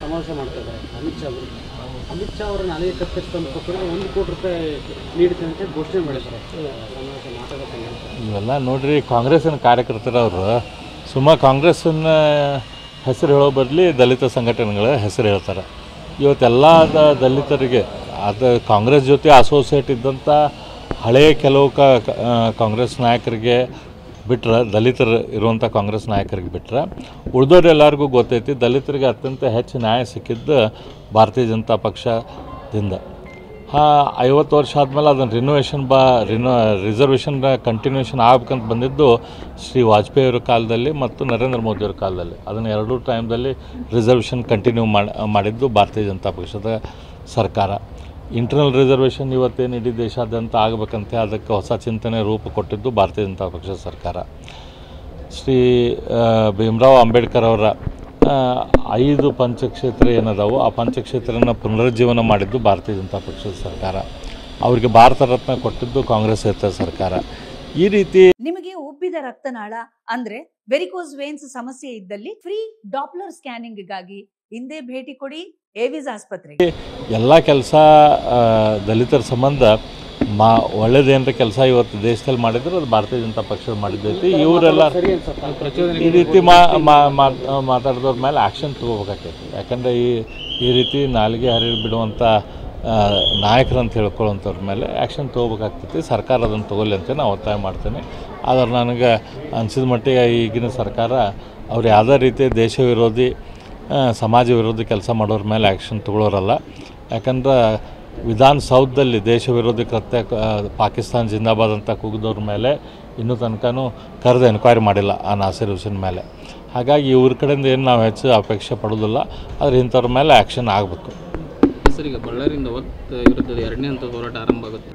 ಸಮಾವೇಶ ಮಾಡ್ತಿದ್ದಾರೆ ಅಮಿತ್ ಶಾ ಅವರನ್ನು ಅಲ್ಲಿಗೆ ಕತ್ತರಿಸಿದಂಥ ಪಕ್ಷಕ್ಕೆ 1 ಕೋಟಿ ರೂಪಾಯಿ ನೀಡ್ತೀನಿ ಅಂತ ಘೋಷಣೆ ಮಾಡಿದ್ದಾರೆ. ಸಮಾವೇಶ ಮಾತಾಡೋದು ಇವೆಲ್ಲ ನೋಡ್ರಿ, ಕಾಂಗ್ರೆಸ್ಸಿನ ಕಾರ್ಯಕರ್ತರು ಅವರು ಕಾಂಗ್ರೆಸ್ಸಿನ ಹೆಸರು ಹೇಳೋ ಬದಲಿ ದಲಿತ ಸಂಘಟನೆಗಳ ಹೆಸರು ಹೇಳ್ತಾರೆ. ಇವತ್ತೆಲ್ಲ ದಲಿತರಿಗೆ ಅದು ಕಾಂಗ್ರೆಸ್ ಜೊತೆ ಅಸೋಸಿಯೇಟ್ ಇದ್ದಂಥ ಹಳೆಯ ಕೆಲವು ಕಾಂಗ್ರೆಸ್ ನಾಯಕರಿಗೆ ಬಿಟ್ಟರೆ, ದಲಿತರು ಇರುವಂಥ ಕಾಂಗ್ರೆಸ್ ನಾಯಕರಿಗೆ ಬಿಟ್ಟರೆ ಉಳಿದವ್ರು ಎಲ್ಲರಿಗೂ ಗೊತ್ತೈತಿ ದಲಿತರಿಗೆ ಅತ್ಯಂತ ಹೆಚ್ಚು ನ್ಯಾಯ ಸಿಕ್ಕಿದ್ದು ಭಾರತೀಯ ಜನತಾ ಪಕ್ಷದಿಂದ. 50 ವರ್ಷ ಆದಮೇಲೆ ಅದನ್ನು ರಿಸರ್ವೇಷನ್ ಕಂಟಿನ್ಯೂಷನ್ ಆಗ್ಬೇಕಂತ ಬಂದಿದ್ದು ಶ್ರೀ ವಾಜಪೇಯಿ ಅವರ ಕಾಲದಲ್ಲಿ ಮತ್ತು ನರೇಂದ್ರ ಮೋದಿಯವರ ಕಾಲದಲ್ಲಿ. ಅದನ್ನು 2 ಟೈಮ್ದಲ್ಲಿ ರಿಸರ್ವೇಷನ್ ಕಂಟಿನ್ಯೂ ಮಾಡಿದ್ದು ಭಾರತೀಯ ಜನತಾ ಪಕ್ಷದ ಸರ್ಕಾರ. ಇಂಟರ್ನಲ್ ರಿಸರ್ವೇಷನ್ ಇವತ್ತೇನು ಇಡೀ ದೇಶಾದ್ಯಂತ ಆಗಬೇಕಂತ ಅದಕ್ಕೆ ಹೊಸ ಚಿಂತನೆ ರೂಪ ಕೊಟ್ಟಿದ್ದು ಭಾರತೀಯ ಜನತಾ ಪಕ್ಷದ ಸರ್ಕಾರ. ಶ್ರೀ ಭೀಮರಾವ್ ಅಂಬೇಡ್ಕರ್ ಅವರ 5 ಪಂಚಕ್ಷೇತ್ರ ಏನದಾವು ಆ ಪಂಚಕ್ಷೇತ್ರನ ಪುನರುಜ್ಜೀವನ ಮಾಡಿದ್ದು ಭಾರತೀಯ ಜನತಾ ಪಕ್ಷದ ಸರ್ಕಾರ. ಅವರಿಗೆ ಭಾರತ ರತ್ನ ಕೊಟ್ಟಿದ್ದು ಕಾಂಗ್ರೆಸ್ಸೇತರ ಸರ್ಕಾರ. ಈ ರೀತಿ ನಿಮಗೆ ಉಬ್ಬಿದ ರಕ್ತನಾಳ ಅಂದ್ರೆ ವೆರಿಕೋಸ್ ವೇನ್ಸ್ ಸಮಸ್ಯೆ ಇದ್ದಲ್ಲಿ ಫ್ರೀ ಡಾಪ್ಲರ್ ಸ್ಕ್ಯಾನಿಂಗ್ಗಾಗಿ ಹಿಂದೆ ಭೇಟಿ ಕೊಡಿ ಏವಿಸ್ ಆಸ್ಪತ್ರೆಗೆ. ಎಲ್ಲ ಕೆಲಸ ದಲಿತರ ಸಂಬಂಧ ಒಳ್ಳೇದೇನರ ಕೆಲಸ ಇವತ್ತು ದೇಶದಲ್ಲಿ ಮಾಡಿದ್ರು ಅದು ಭಾರತೀಯ ಜನತಾ ಪಕ್ಷ ಮಾಡಿದ್ದೈತಿ. ಇವರೆಲ್ಲ ಈ ರೀತಿ ಮಾತಾಡಿದವ್ರ ಮೇಲೆ ಆ್ಯಕ್ಷನ್ ತೊಗೋಬೇಕಾಗ್ತೈತಿ. ಯಾಕಂದರೆ ಈ ರೀತಿ ನಾಲಿಗೆ ಹರಿ ಬಿಡುವಂಥ ನಾಯಕರು ಅಂತ ಹೇಳ್ಕೊಳ್ಳೋಂಥವ್ರ ಮೇಲೆ ಆ್ಯಕ್ಷನ್ ತೊಗೋಬೇಕಾಗ್ತೈತಿ. ಸರ್ಕಾರ ಅದನ್ನು ತೊಗೊಳ್ಳಿ ಅಂತ ನಾನು ಒತ್ತಾಯ ಮಾಡ್ತೇನೆ. ಆದರೆ ನನಗೆ ಅನಿಸಿದ ಮಟ್ಟಿಗೆ ಈಗಿನ ಸರ್ಕಾರ ಅವ್ರು ಯಾವುದೇ ರೀತಿ ದೇಶ ವಿರೋಧಿ ಸಮಾಜ ವಿರೋಧಿ ಕೆಲಸ ಮಾಡೋರ ಮೇಲೆ ಆ್ಯಕ್ಷನ್ ತೊಗೊಳೋರಲ್ಲ. ಯಾಕಂದ್ರೆ ವಿಧಾನಸೌಧದಲ್ಲಿ ದೇಶ ವಿರೋಧಿ ಕೃತ್ಯ ಪಾಕಿಸ್ತಾನ ಜಿಂದಾಬಾದ್ ಅಂತ ಕೂಗಿದವ್ರ ಮೇಲೆ ಇನ್ನೂ ತನಕನೂ ಕರೆದು ಎನ್ಕ್ವೈರಿ ಮಾಡಿಲ್ಲ ಆ ನಾಸಿರ್ ಹುಸೇನ್ ಮೇಲೆ. ಹಾಗಾಗಿ ಇವ್ರ ಕಡೆಯಿಂದ ಏನು ನಾವು ಹೆಚ್ಚು ಅಪೇಕ್ಷೆ ಪಡೋದಿಲ್ಲ. ಆದರೆ ಇಂಥವ್ರ ಮೇಲೆ ಆ್ಯಕ್ಷನ್ ಆಗಬೇಕು. ಸರ್, ಈಗ ಬಳ್ಳಾರಿಯಿಂದ ವಿರುದ್ಧದ 2ನೇ ಹಂತದ ಹೋರಾಟ ಆರಂಭ ಆಗುತ್ತೆ.